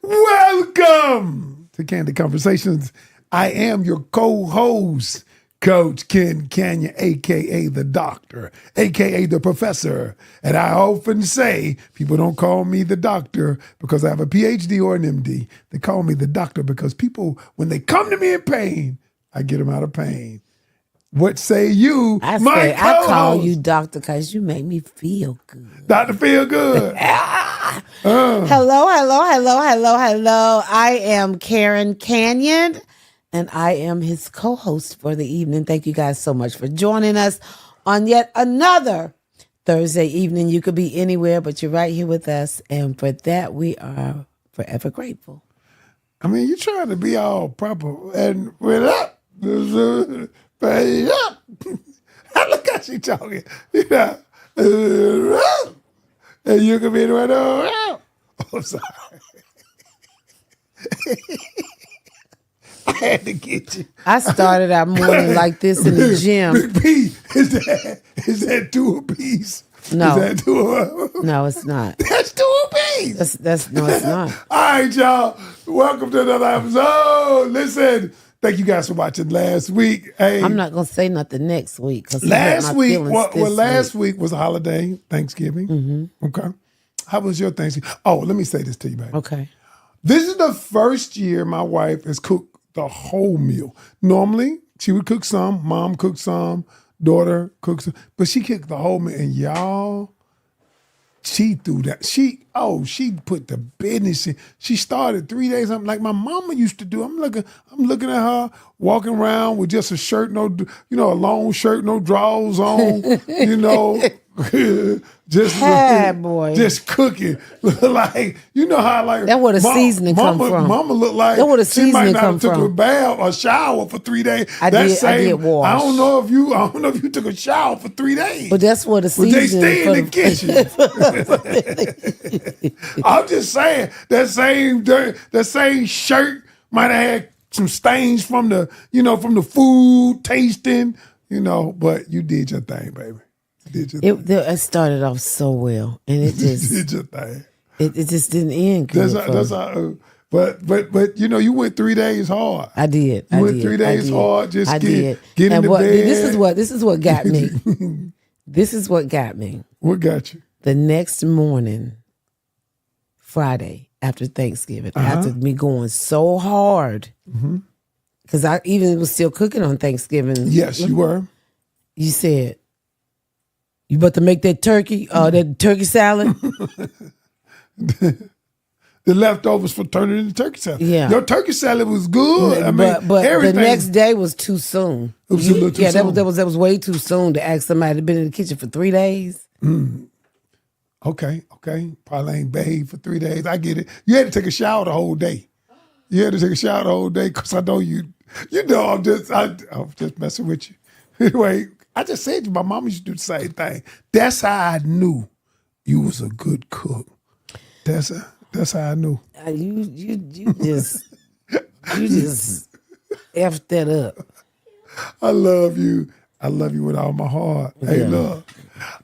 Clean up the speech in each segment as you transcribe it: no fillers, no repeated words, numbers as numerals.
Welcome to Candid Conversations. I am your co-host, Coach Ken Canion, a.k.a. the doctor, a.k.a. the professor. And I often say, people don't call me the doctor because I have a PhD or an MD. They call me the doctor because people, when they come to me in pain, I get them out of pain. What say you, I my say, co-host? I call you doctor because you make me feel good. Dr. Feel Good. Hello. I am Karen Canion, and I am his co-host for the evening. Thank you guys so much for joining us on yet another Thursday evening. You could be anywhere, but you're right here with us, and for that, we are forever grateful. I mean, you're trying to be all proper and with up. Pay up. Look how she talking. Yeah. And you can be the one. Oh, I'm sorry. I had to get you. I started our morning like this in the gym. Big P, is that two apiece? No. Is that two? No, it's not. That's two apiece. That's no, it's not. All right, y'all. Welcome to another episode. Listen. Thank you guys for watching last week. Hey, I'm not gonna say nothing next week because last week, last week was a holiday, Thanksgiving. Mm-hmm. Okay, how was your Thanksgiving? Oh, let me say this to you, baby. Okay. This is the first year my wife has cooked the whole meal. Normally, she would cook some, mom cooked some, daughter cooked some, but she cooked the whole meal. And y'all, she threw that. She put the business in. She started 3 days. I'm like my mama used to do. I'm looking at her walking around with just a shirt, a long shirt, no drawers on, just cooking. Like, how like that's where the seasoning come from. Mama looked like that's where the she might seasoning not come have took from. a bath or shower for 3 days. I did wash. I don't know if you took a shower for 3 days. But that's where the seasoning. But they stay in the kitchen. I'm just saying that same shirt might have had some stains from the food tasting, but you did your thing, baby. It started off so well, and it just did your thing. It just didn't end good. That's how. But you went 3 days hard. I did. You went 3 days hard. Just get in the bed. This is what got me. This is what got me. What got you? The next morning, Friday after Thanksgiving, after me going so hard, because I even was still cooking on Thanksgiving. Yes, you were. You said, you about to make that turkey salad? The leftovers for turning into turkey salad. Yeah. Your turkey salad was good. But everything. the next day was too soon. It was a little too soon. That was way too soon to ask somebody to been in the kitchen for 3 days. Okay. Probably ain't bathed for 3 days. I get it. You had to take a shower the whole day. Because I know you. I'm just messing with you. Anyway, I just said to my mom used to do the same thing. That's how I knew you was a good cook. That's how I knew. You just effed that up. I love you. I love you with all my heart. Hey, love.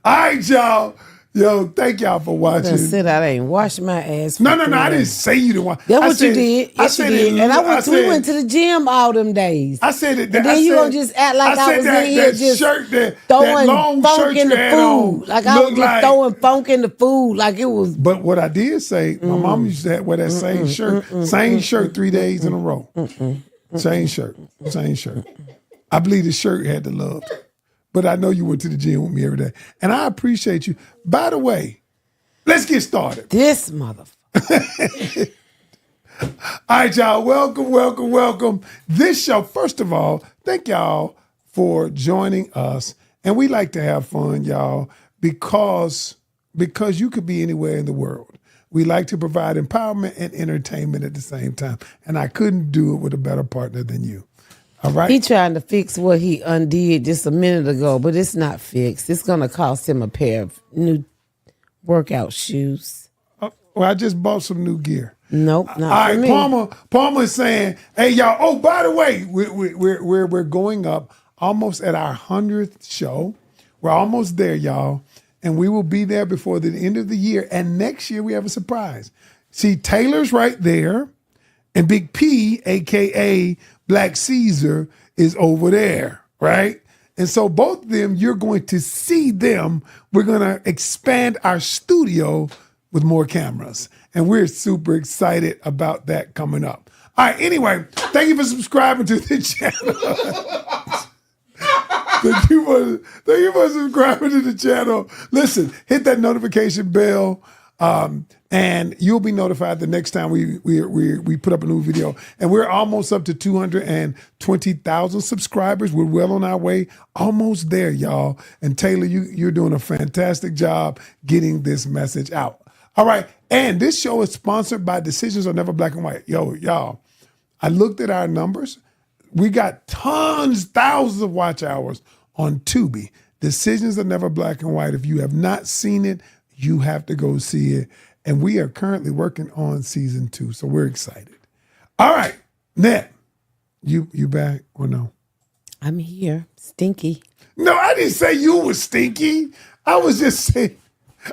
All right, y'all. Yo, thank y'all for watching. I said I ain't wash my ass. No, I didn't say you didn't wash. That's what you did. Yes, you did. And we went to the gym all them days. I said it. And then you gonna just act like I was in here just throwing funk in the food. Like I was just throwing funk in the food like it was. But what I did say, my mom used to wear that same shirt 3 days in a row. Same shirt. I believe the shirt had the love. But I know you went to the gym with me every day. And I appreciate you. By the way, let's get started. This motherfucker. All right, y'all. Welcome. This show, first of all, thank y'all for joining us. And we like to have fun, y'all, because you could be anywhere in the world. We like to provide empowerment and entertainment at the same time. And I couldn't do it with a better partner than you. All right. He trying to fix what he undid just a minute ago, but it's not fixed. It's going to cost him a pair of new workout shoes. Well, I just bought some new gear. Nope, not all for right, me. Palmer is saying, hey, y'all, oh, by the way, we're going up almost at our 100th show. We're almost there, y'all. And we will be there before the end of the year. And next year, we have a surprise. See, Taylor's right there, and Big P, aka Black Caesar, is over there, right? And so both of them, you're going to see them. We're going to expand our studio with more cameras. And we're super excited about that coming up. All right, anyway, thank you for subscribing to the channel. Thank you for subscribing to the channel. Listen, hit that notification bell. And you'll be notified the next time we put up a new video. And we're almost up to 220,000 subscribers. We're well on our way, almost there, y'all. And Taylor, you're doing a fantastic job getting this message out. All right, and this show is sponsored by Decisions Are Never Black and White. Yo, y'all, I looked at our numbers. We got thousands of watch hours on Tubi. Decisions Are Never Black and White. If you have not seen it, you have to go see it. And we are currently working on season 2, so we're excited. All right, Net, you back or no? I'm here, stinky. No, I didn't say you were stinky. I was just saying,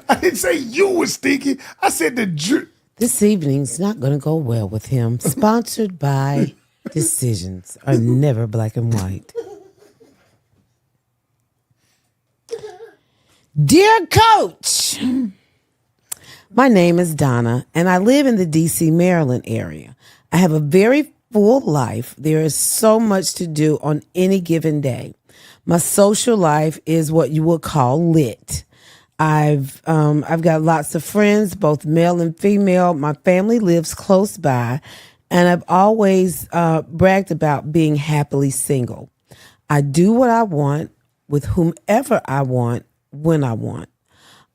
I didn't say you were stinky. I said This evening's not going to go well with him. Sponsored by Decisions Are Never Black and White. Dear Coach, my name is Donna, and I live in the D.C., Maryland area. I have a very full life. There is so much to do on any given day. My social life is what you would call lit. I've got lots of friends, both male and female. My family lives close by, and I've always bragged about being happily single. I do what I want with whomever I want when I want.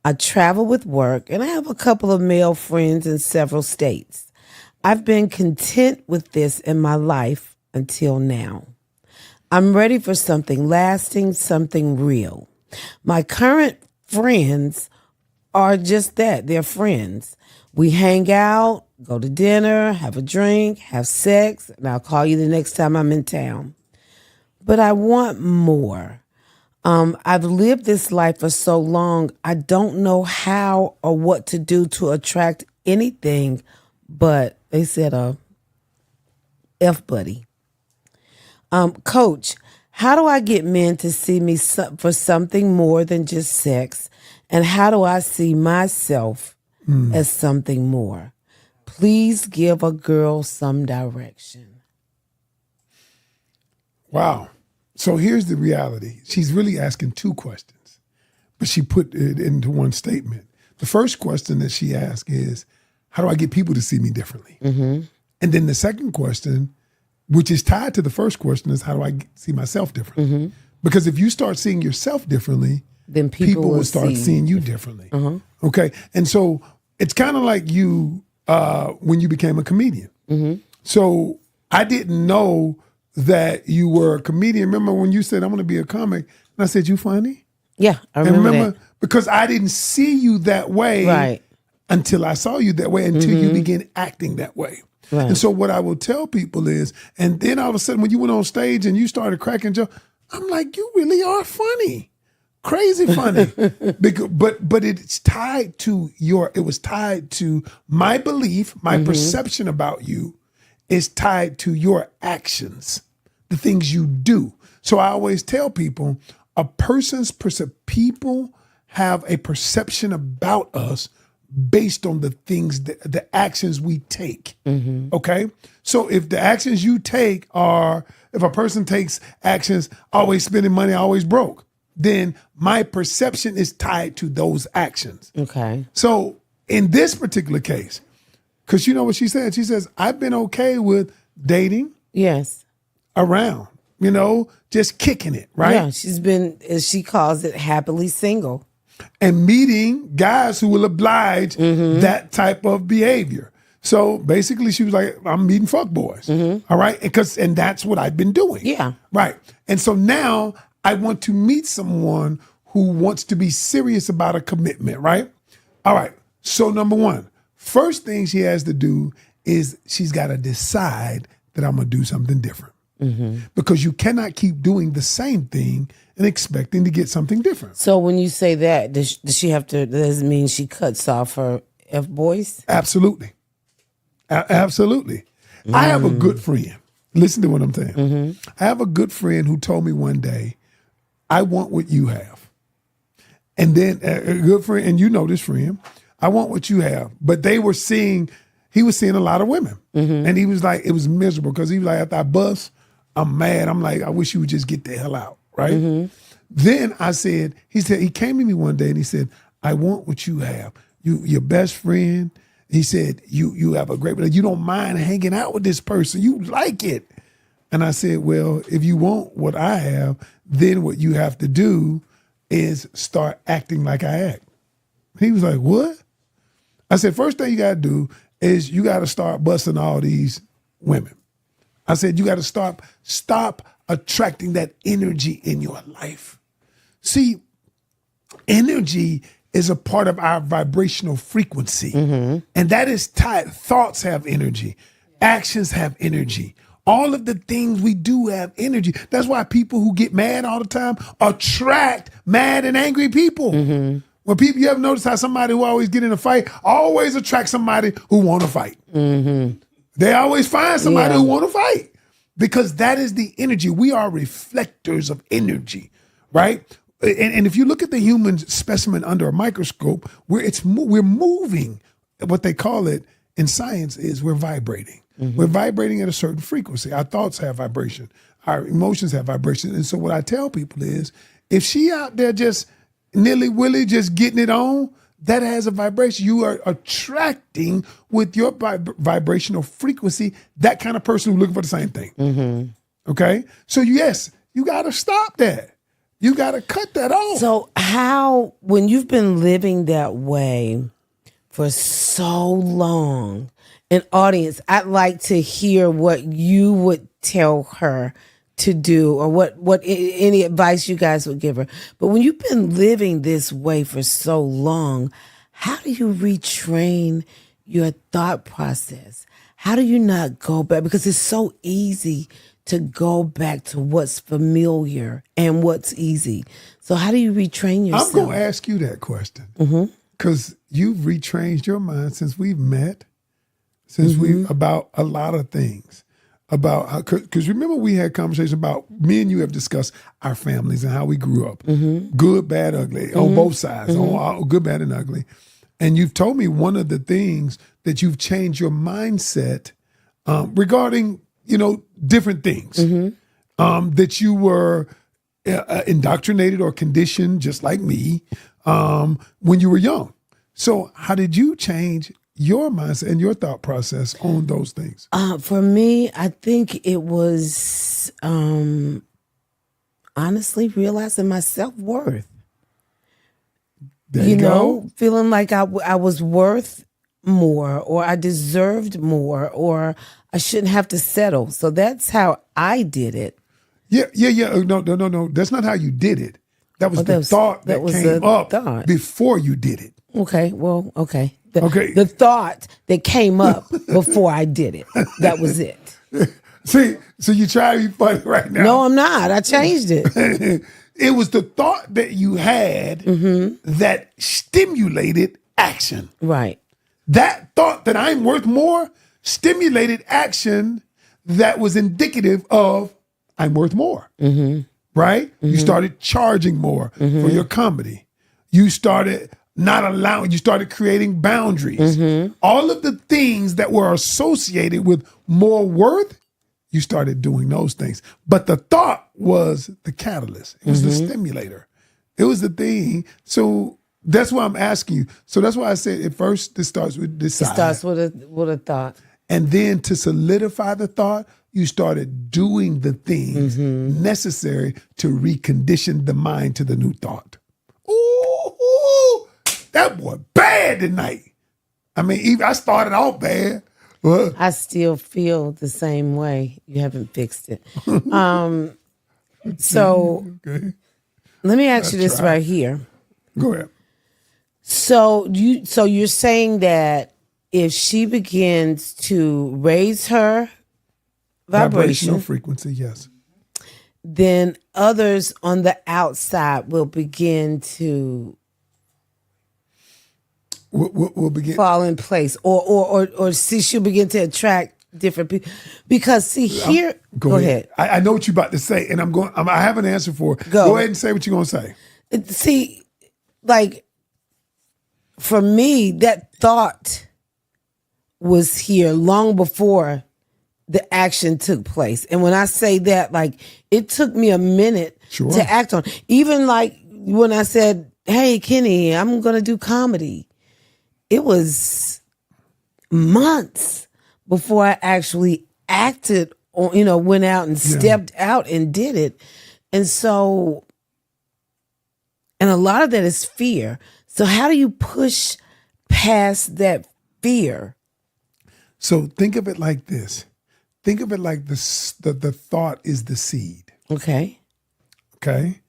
I travel with work, and I have a couple of male friends in several states. I've been content with this in my life until now. I'm ready for something lasting, something real. My current friends are just that. They're friends. We hang out, go to dinner, have a drink, have sex, and I'll call you the next time I'm in town. But I want more. I've lived this life for so long, I don't know how or what to do to attract anything but, they said, a F-buddy. Coach, how do I get men to see me for something more than just sex? And how do I see myself as something more? Please give a girl some direction. Wow. So here's the reality. She's really asking 2 questions, but she put it into one statement. The first question that she asked is, how do I get people to see me differently? Mm-hmm. And then the second question, which is tied to the first question, is how do I see myself differently? Mm-hmm. Because if you start seeing yourself differently, then people will start seeing you differently. Uh-huh. Okay? And so it's kind of like you when you became a comedian. Mm-hmm. So I didn't know that you were a comedian. Remember when you said, I'm going to be a comic? And I said, you funny? Yeah, I remember that. Because I didn't see you that way until I saw you that way, until you began acting that way. Right. And so what I will tell people is, and then all of a sudden when you went on stage and you started cracking jokes, I'm like, you really are funny. Crazy funny. but it's tied to it was tied to my belief, my perception about you is tied to your actions, the things you do. So I always tell people, people have a perception about us based on the things, the actions we take. Mm-hmm. Okay? So if the actions you take are, if a person takes actions, always spending money, always broke, then my perception is tied to those actions. Okay. So in this particular case, because you know what she said? She says, I've been okay with dating. Yes. Around, just kicking it, right? Yeah, she's been, as she calls it, happily single. And meeting guys who will oblige that type of behavior. So basically she was like, I'm meeting fuckboys. All right? And that's what I've been doing. Yeah. Right. And so now I want to meet someone who wants to be serious about a commitment, right? All right. So number 1, first thing she has to do is she's got to decide that I'm going to do something different. Because you cannot keep doing the same thing and expecting to get something different. So when you say that, does she have to, does it mean she cuts off her F-boys? Absolutely. Absolutely. I have a good friend. Listen to what I'm saying. I have a good friend who told me one day, I want what you have. And then a good friend, and you know this friend, I want what you have. But he was seeing a lot of women. And he was like, it was miserable because he was like, after I bust, I'm mad. I'm like, I wish you would just get the hell out, right? Then he came to me one day and he said, I want what you have. Your best friend. He said, you have a great, you don't mind hanging out with this person. You like it. And I said, well, if you want what I have, then what you have to do is start acting like I act. He was like, what? I said, first thing you got to do is you got to start busting all these women. I said, you got to stop attracting that energy in your life. See, energy is a part of our vibrational frequency. And that is tied. Thoughts have energy. Actions have energy. All of the things we do have energy. That's why people who get mad all the time attract mad and angry people. When people, you ever notice how somebody who always get in a fight always attract somebody who want to fight. They always find somebody who want to fight because that is the energy. We are reflectors of energy, right? And if you look at the human specimen under a microscope, we're moving. What they call it in science is we're vibrating. We're vibrating at a certain frequency. Our thoughts have vibration. Our emotions have vibration. And so what I tell people is, if she out there just nilly-willy, just getting it on, that has a vibration. You are attracting with your vibrational frequency that kind of person who's looking for the same thing. Okay? So yes, you got to stop that. You got to cut that off. So when you've been living that way for so long, an audience, I'd like to hear what you would tell her to do or what any advice you guys would give her. But when you've been living this way for so long, how do you retrain your thought process? How do you not go back? Because it's so easy to go back to what's familiar and what's easy. So how do you retrain yourself? I'm going to ask you that question because you've retrained your mind since we've met, about a lot of things. About how, because remember we had conversations about, me and you have discussed our families and how we grew up, good, bad, ugly, on both sides, all good, bad, and ugly. And you've told me one of the things that you've changed your mindset regarding, different things, that you were indoctrinated or conditioned, just like me, when you were young. So how did you change your mindset and your thought process on those things? For me, I think it was honestly realizing my self-worth. There you go. Feeling like I was worth more, or I deserved more, or I shouldn't have to settle. So that's how I did it. Yeah. No. That's not how you did it. That was the thought that came up before you did it. Okay. Well, okay. The thought that came up before I did it. That was it. See, so you try to be funny right now. No, I'm not. I changed it. It was the thought that you had that stimulated action. Right. That thought that I'm worth more stimulated action that was indicative of I'm worth more. Right? You started charging more for your comedy. You started you started creating boundaries. All of the things that were associated with more worth, you started doing those things. But the thought was the catalyst. It was the stimulator. It was the thing. So that's why I'm asking you. So that's why I said at first this starts with decide. It starts with a thought. And then to solidify the thought, you started doing the things necessary to recondition the mind to the new thought. Ooh, that boy bad tonight. I mean, even I started off bad. I still feel the same way. You haven't fixed it. So let me ask you this right here. Go ahead. So you're saying that if she begins to raise her vibrational frequency, yes, then others on the outside will begin to we'll begin. fall in place, or see, she'll begin to attract different people. Because see here, go ahead. I know what you're about to say, and I have an answer for it. Go ahead and say what you're going to say. See, like for me, that thought was here long before the action took place. And when I say that, like, it took me a minute to act on. Even like when I said, hey, Kenny, I'm going to do comedy. It was months before I actually acted on, went out and stepped out and did it. And so, and a lot of that is fear. So how do you push past that fear? So think of it like this. Think of it like this: the thought is the seed. Okay. Okay.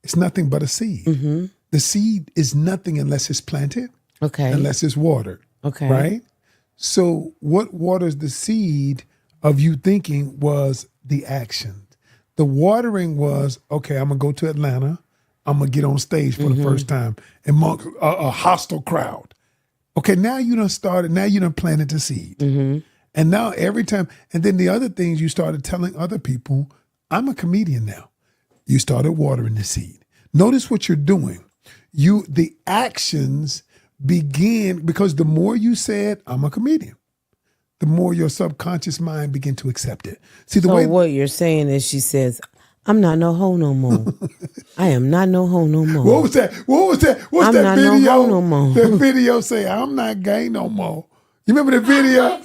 It's nothing but a seed. Mm-hmm. The seed is nothing unless it's planted. Okay. Unless it's watered. Okay. Right? So what waters the seed of you thinking was the action. The watering was, okay, I'm going to go to Atlanta. I'm going to get on stage for the first time among a hostile crowd. Okay, now you done started, now you done planted the seed. Mm-hmm. And now every time, and then the other things you started telling other people, I'm a comedian now. You started watering the seed. Notice what you're doing. The actions begin, because the more you said, I'm a comedian, the more your subconscious mind begin to accept it. See, what you're saying is, she says, I'm not no hoe no more. I am not no hoe no more. What was that? What's I'm that not video? No hoe no more. That video say, I'm not gay no more. You remember the video?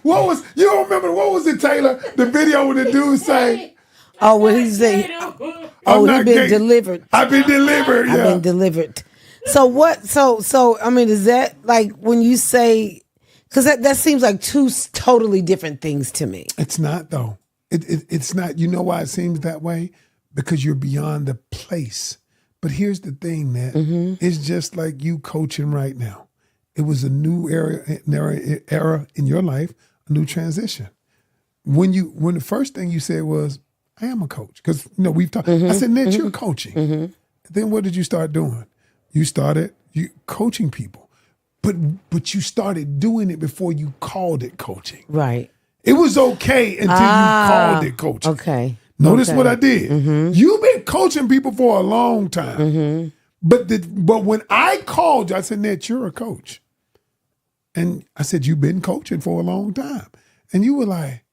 What? You don't remember, what was it, Taylor? The video with the dude say, oh, when he said, he been delivered. I've been delivered. I've been delivered. So what? So I mean, is that like when you say? Because that seems like two totally different things to me. It's not though. It's not. You know why it seems that way? Because you're beyond the place. But here's the thing, man. It's just like you coaching right now. It was a new era in your life, a new transition. When the first thing you said was, I am a coach. Because we've talked. I said, Ned, you're coaching. Then what did you start doing? You started coaching people. But you started doing it before you called it coaching. Right. It was okay until you called it coaching. Okay. Notice what I did. You've been coaching people for a long time. But when I called you, I said, Ned, you're a coach. And I said, you've been coaching for a long time. And you were like,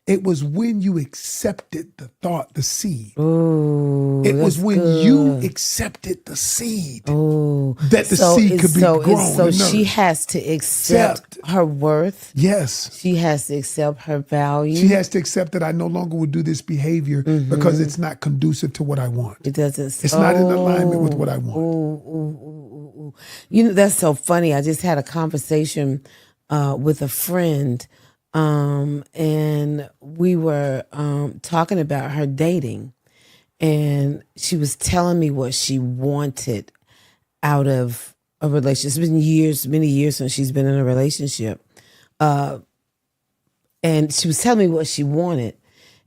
it was when you accepted the thought, the seed. Ooh, it was when you accepted the seed that the seed could be grown. So she has to accept her worth. Yes. She has to accept her value. She has to accept that I no longer will do this behavior because it's not conducive to what I want. It doesn't. It's not in alignment with what I want. Ooh. That's so funny. I just had a conversation with a friend. And we were talking about her dating, and she was telling me what she wanted out of a relationship. It's been many years since she's been in a relationship. And she was telling me what she wanted,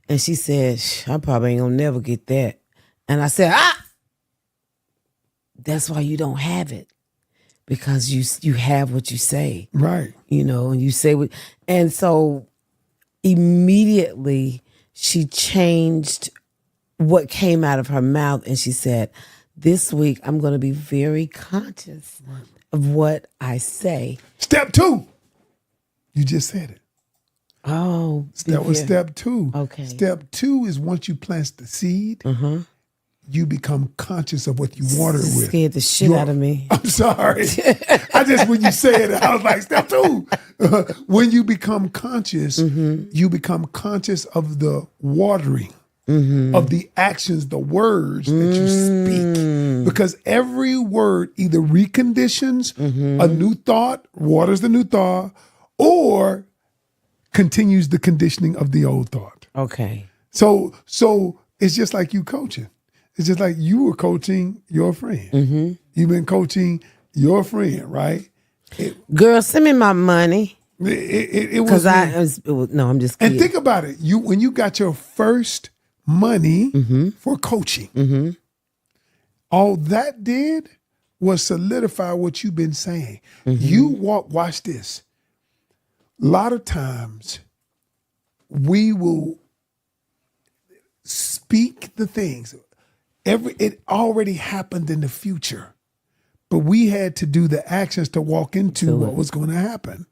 and she said, I probably ain't gonna never get that. And I said, that's why you don't have it. Because you have what you say. Right. And you say what, and so immediately she changed what came out of her mouth, and she said, this week I'm going to be very conscious of what I say. Step 2. You just said it. Oh. That was step 2. Okay. Step 2 is once you plant the seed, you become conscious of what you water it with. Scared the shit out of me. I'm sorry. When you said it, I was like, step 2. When you become conscious, you become conscious of the watering, of the actions, the words that you speak. Because every word either reconditions a new thought, waters the new thought, or continues the conditioning of the old thought. Okay. So it's just like you coaching. It's just like you were coaching your friend. You've been coaching your friend, right? Girl, send me my money. It was. No, I'm just kidding. And think about it. When you got your first money for coaching, All that did was solidify what you've been saying. Watch this. A lot of times we will speak the things. It already happened in the future, but we had to do the actions to walk into what was going to happen.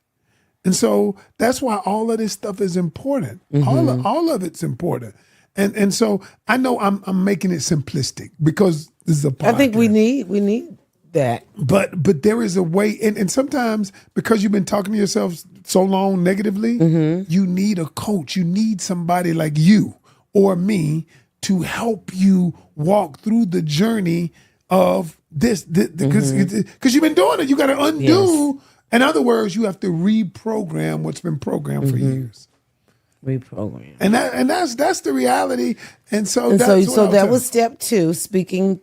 And so that's why all of this stuff is important. All of it's important. And so I know I'm making it simplistic because this is a podcast. I think we need that. But there is a way, and sometimes because you've been talking to yourself so long negatively, you need a coach. You need somebody like you or me to help you walk through the journey of this because you've been doing it. You got to undo. Yes. In other words, you have to reprogram what's been programmed for years. Reprogram. And that's the reality. And so that was step 2, speaking.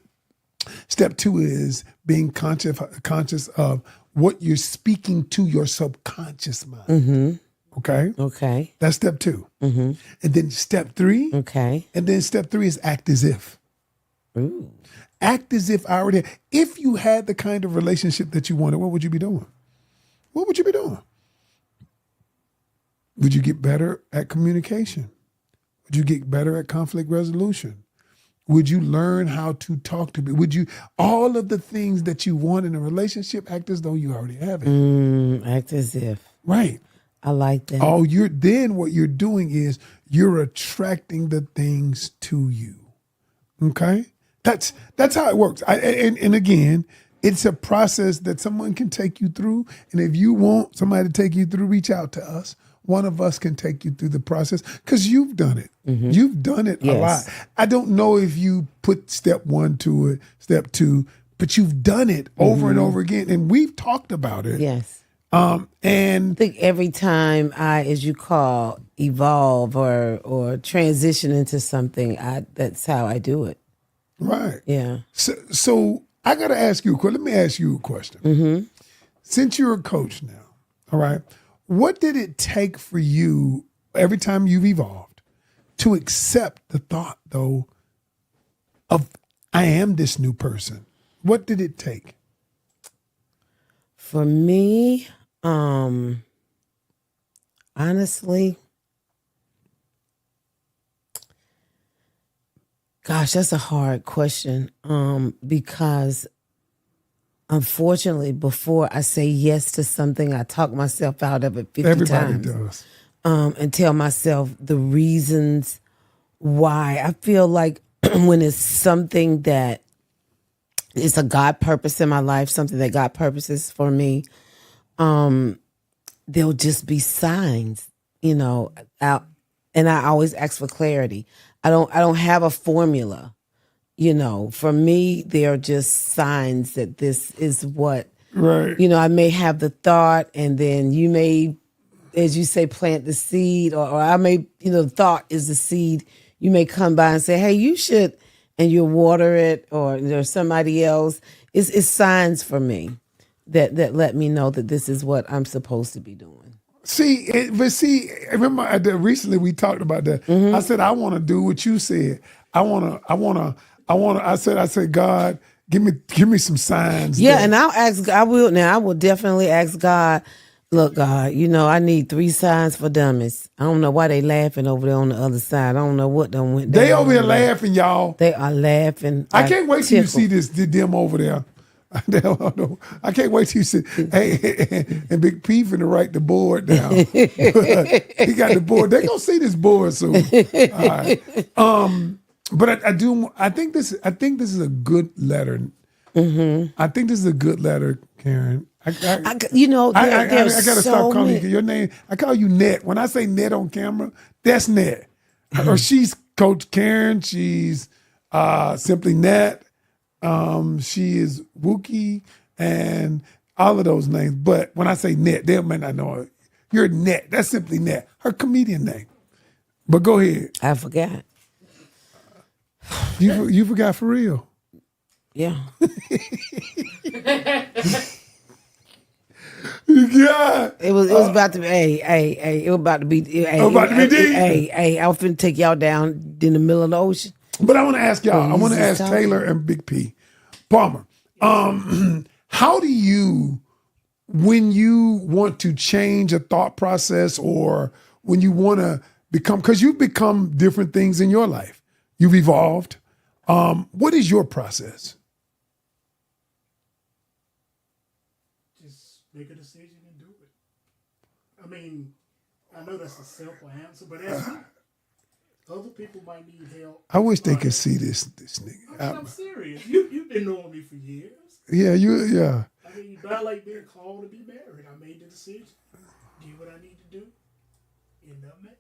Step 2 is being conscious of what you're speaking to your subconscious mind. Okay. That's step 2. And then step 3. Okay. And then step 3 is act as if. Ooh. Act as if I already. If you had the kind of relationship that you wanted, what would you be doing? What would you be doing? Would you get better at communication? Would you get better at conflict resolution? Would you learn how to talk to people? Would you, all of the things that you want in a relationship, act as though you already have it? Act as if. Right. I like that. Then what you're doing is you're attracting the things to you. Okay? That's how it works. And again, it's a process that someone can take you through. And if you want somebody to take you through, reach out to us. One of us can take you through the process because you've done it. You've done it a lot. I don't know if you put step 1 to it, step 2, but you've done it over and over again. And we've talked about it. Yes. And I think every time I, as you call, evolve or transition into something, that's how I do it. Right. Yeah. So I got to ask you a question. Let me ask you a question. Since you're a coach now, all right, what did it take for you every time you've evolved to accept the thought, though, of I am this new person? What did it take? For me, honestly, gosh, that's a hard question because unfortunately, before I say yes to something, I talk myself out of it 50 Everybody times. does. And tell myself the reasons why. I feel like when it's something that is a God purpose in my life, something that God purposes for me, there'll just be signs, out. And I always ask for clarity. I don't have a formula. For me, they're just signs that this is what, right. I may have the thought and then you may, as you say, plant the seed or I may, the thought is the seed. You may come by and say, hey, you should, and you'll water it or there's somebody else. It's signs for me that let me know that this is what I'm supposed to be doing. Remember recently we talked about that. I said, I want to do what you said. I said, God, give me some signs. Yeah, and I will definitely ask God, look, God, I need 3 signs for dummies. I don't know why they laughing over there on the other side. I don't know what done went down. They over here laughing, y'all. They are laughing. I can't wait till you see them over there. I can't wait till you see, hey, and Big P finna write the board down. He got the board. They gonna see this board soon. All right. But I think this is a good letter. I think this is a good letter, Karen. I gotta stop calling you your name. I call you Net. When I say Net on camera, that's Net. Or she's Coach Karen. She's simply Net. She is Wookie and all of those names. But when I say Net, they may not know her. You're Net. That's simply Net. Her comedian name. But go ahead. I forgot. You forgot for real? Yeah. Yeah. It was about to be. It was about to be. Deep. I was finna take y'all down in the middle of the ocean. But I want to ask y'all. I want to ask Taylor and Big P. Palmer. How do you, when you want to change a thought process or when you want to become, because you've become different things in your life, you've evolved. What is your process? Just make a decision and do it. I mean, I know that's a simple answer, but as other people might need help. I wish they could see this nigga. I'm serious. You've been knowing me for years. Yeah, yeah. I mean, but I like being called to be married. I made the decision. Do what I need to do. End up married.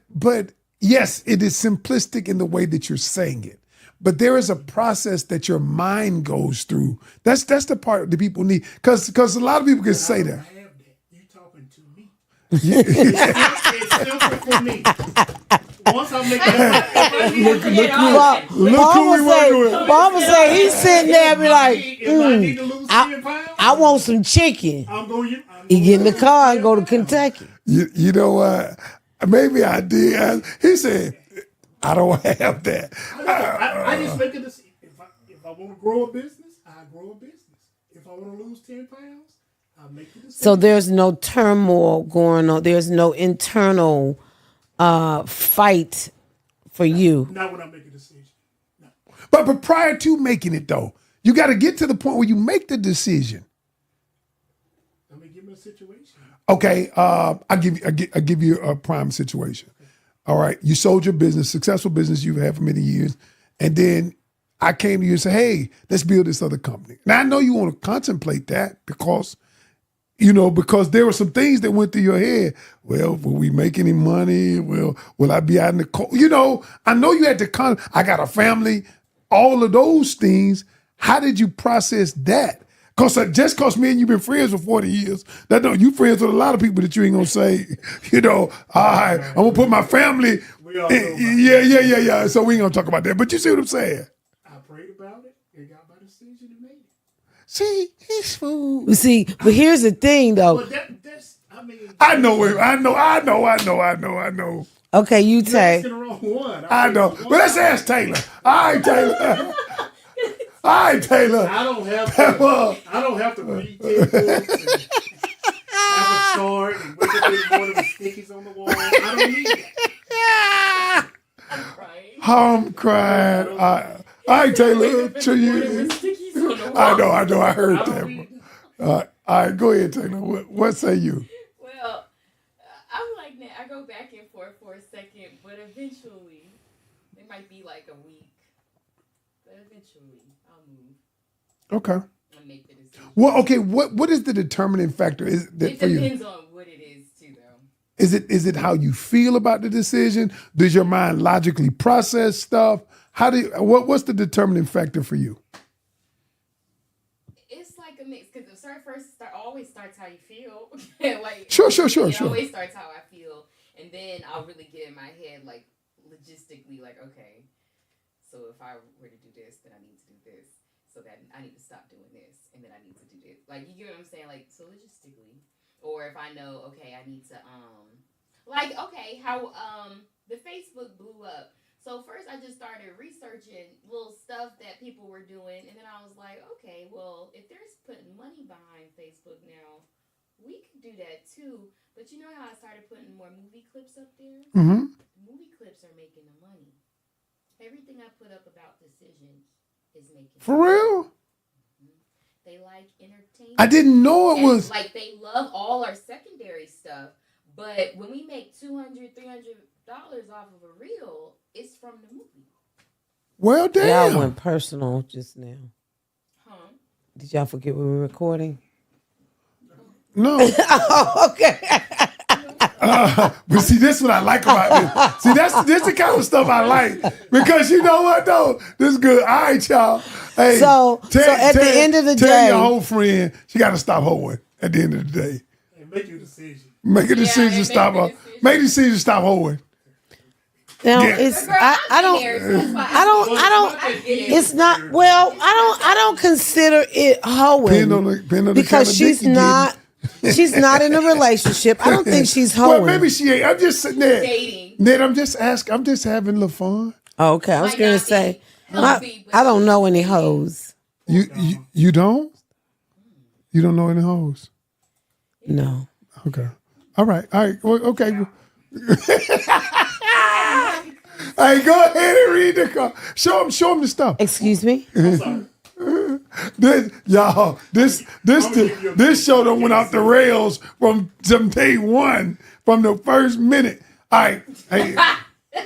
But yes, it is simplistic in the way that you're saying it. But there is a process that your mind goes through. That's the part that people need. Because a lot of people can say that. I have that. You talking to me. It's simple for me. Once I make Look who we working with. Mama say he's sitting there and be like, if I need to lose 10 pounds, I want some chicken. I'm going. He get in the car and go to Kentucky. You know what? Maybe I did. He said, I don't have that. I just make a decision. If I want to grow a business, I grow a business. If I want to lose 10 pounds, I make the decision. So there's no turmoil going on. There's no internal fight for you. Not when I make a decision. No. But prior to making it though, you got to get to the point where you make the decision. Let me give me a situation. Okay, I give you a prime situation. All right, you sold your business, successful business you've had for many years, and then I came to you and said, "Hey, let's build this other company." Now I know you want to contemplate that because there were some things that went through your head. Well, will we make any money? Will I be out in the cold? I know you had to I got a family, all of those things. How did you process that? Because me and you been friends for 40 years, you friends with a lot of people that you ain't gonna say, all right, I'm gonna put my family. We all know about Yeah. So we ain't gonna talk about that. But you see what I'm saying? I prayed about it and got my decision and made it. See, he's fool. See, but here's the thing though. But that's, I mean. I know. Okay, you You're take. asking the wrong one. I know. But let's ask Taylor. All right, Taylor. I don't have to read 10 books and have a chart and wake up in the morning with stickies on the wall. I don't need that. I'm crying. All right, Taylor. To you. I know. I heard that. All right, go ahead, Taylor. What say you? Well, I'm like that. I go back and forth for a second, but eventually, it might be like a week. But eventually, I'll move. Okay. And make the decision. Well, okay. What is the determining factor? Is that It for you? depends on what it is, too, though. Is it how you feel about the decision? Does your mind logically process stuff? What's the determining factor for you? It's like a mix, because the always starts how you feel. Like Sure. It always starts how I feel, and then I'll really get in my head, like, logistically, like, okay, so if I were to do this, then I need to do this, so that I need to stop doing this, and then I need to do this. Like, you get what I'm saying? Like, so logistically. Or if I know, okay, I need to, how the Facebook blew up. So first I just started researching little stuff that people were doing, and then I was like, okay, well, if they're putting money behind Facebook now, we could do that too. But you know how I started putting more movie clips up there? Mm-hmm. Movie clips are making the money. Everything I put up about decisions is making For money. real? Mm-hmm. They like entertainment. I didn't know it was. Like, they love all our secondary stuff, but when we make $200, $300 off of a reel, it's from the movie. Well, damn. Y'all went personal just now. Huh? Did y'all forget we were recording? No. Oh, okay. But see, this is what I like about this. See, this the kind of stuff I like. Because you know what, though? This is good. All right, y'all. Hey, So at the end of the tell day, your whole friend she got to stop hoeing at the end of the day. And make your decision. Make a decision, they stop make her. the decision. Make a decision, stop hoeing. now Yeah. it's Girl, I don't it's not well I don't consider it Depend on hoeing the because kind of she's dick you not in a relationship. I don't think she's hoeing. Well, maybe she ain't. I'm just sitting there. Dating. Ned, I'm just having a little fun. Oh, okay, I was Might gonna not say be. healthy. But I don't know any hoes. You don't? You don't know any hoes? No. Okay. All right. Well, okay. Hey, go ahead and read the call. Show him the stuff. Excuse me? This show done went off the rails from day one, from the first minute. All right. Hey,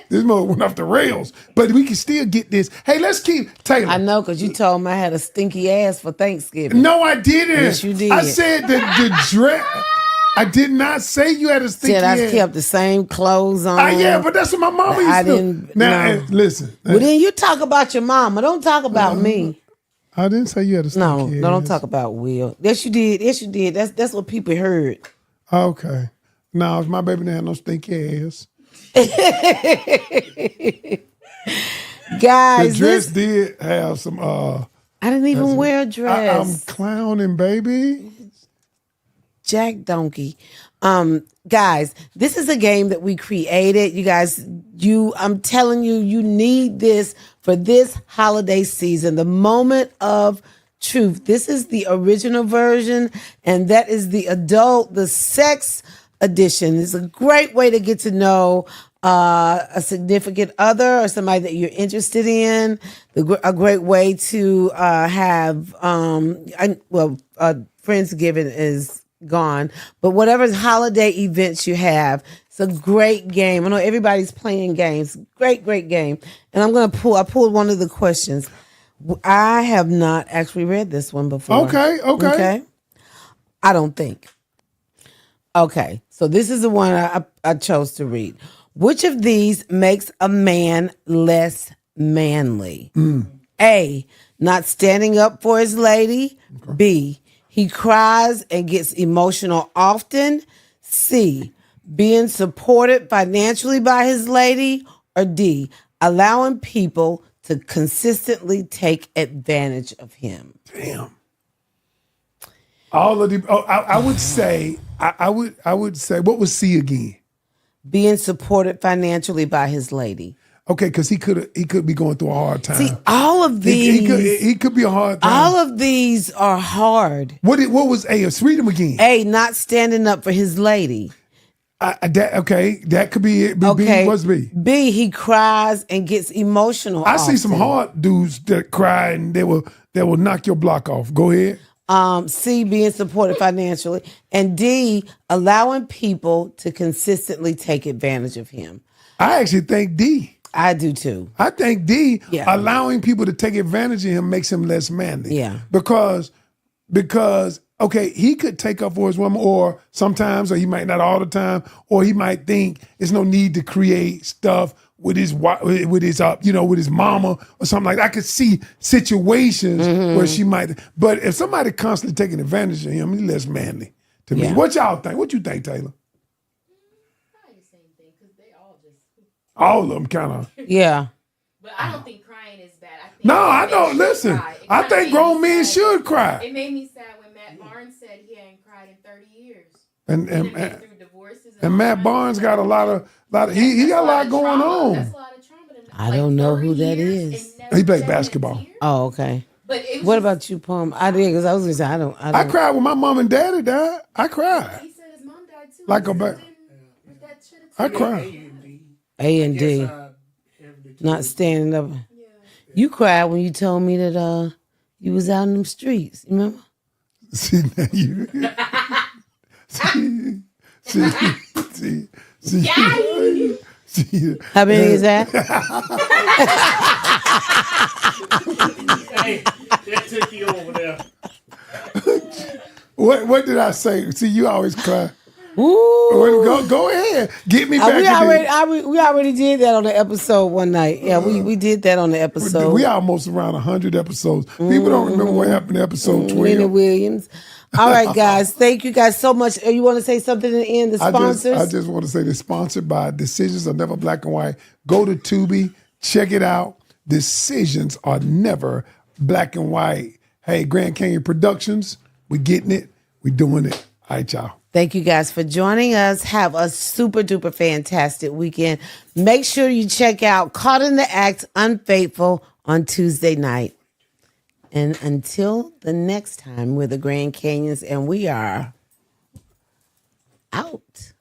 this mother went off the rails, but we can still get this. Hey, let's keep Taylor. I know, because you told me I had a stinky ass for Thanksgiving. No, I didn't. Yes, you did. I said the dress. I did not say you had a stinky Said I ass. kept the same clothes on. Yeah, but that's what my mama used I to do. didn't. Now, no. listen. Well, then you talk about your mama. Don't talk about me. I didn't say you had a stinky ass. No, don't talk about Will. Yes, you did. Yes, you did. That's what people heard. Okay. No, if my baby didn't have no stinky ass. Guys, The dress did have some. I didn't even wear a dress. I'm clowning, baby. Jack Donkey. Guys, this is a game that we created. You guys, I'm telling you, you need this for this holiday season, the moment of truth. This is the original version, and that is the adult, the sex edition. It's a great way to get to know a significant other or somebody that you're interested in. A great way to have, Friendsgiving is gone, but whatever holiday events you have, it's a great game. I know everybody's playing games. Great game. And I pulled one of the questions. I have not actually read this one before. Okay. I don't think. Okay, so this is the one I chose to read. Which of these makes a man less manly? A, not standing up for his lady. Okay. B, he cries and gets emotional often. C, being supported financially by his lady. Or D, allowing people to consistently take advantage of him. Damn. All of the. I would say. I would say. What was C again? Being supported financially by his lady. Okay, because he could be going through a hard time. See, all of these. He could be a hard time. All of these are hard. What was A? Let's read them again. A, not standing up for his lady. That could be it. Okay. B, what's B? B, he cries and gets emotional. I see some hard dudes that cry and they will knock your block off. Go ahead. C, being supported financially. And D, allowing people to consistently take advantage of him. I actually think D. I do too. I think D, yeah. allowing people to take advantage of him makes him less manly. Yeah. Because okay, he could take up for his woman, or sometimes, or he might not all the time, or he might think there's no need to create stuff with his mama or something like that. I could see situations where she might, but if somebody constantly taking advantage of him, he's less manly to me. What y'all think? What you think, Taylor? Probably the same thing, because they all just. All of them kind of. Yeah. But I don't think crying is bad. I don't. Listen, I think grown men should cry. It made me sad when Matt Barnes said he hadn't cried in 30 years. And through divorces and Matt Barnes got a lot of he got a lot going on. That's a lot of trauma. I don't know who that is. He played basketball. Oh, okay. But what about you, Palm? I did, because I was going to say, I don't. I cried when my mom and daddy died. I cried. He said his mom died too. Like a baby. I cried. A and D. Not standing up. Yeah. You cried when you told me that you was out in them streets. You remember? See, now you. see. How many is that? Hey, that took you over there. What did I say? See, you always cry. Ooh. Go ahead. Get me back. We already did that on the episode one night. Yeah, we did that on the episode. We almost around 100 episodes. People don't remember what happened in episode 12. Lena Williams. All right, guys. Thank you guys so much. You want to say something in the end? The sponsors? I just want to say they're sponsored by Decisions Are Never Black and White. Go to Tubi. Check it out. Decisions Are Never Black and White. Hey, Grand Canyon Productions. We getting it. We doing it. All right, y'all. Thank you guys for joining us. Have a super duper fantastic weekend. Make sure you check out Caught in the Act, Unfaithful on Tuesday night. And until the next time, we're the Grand Canyons, and we are out.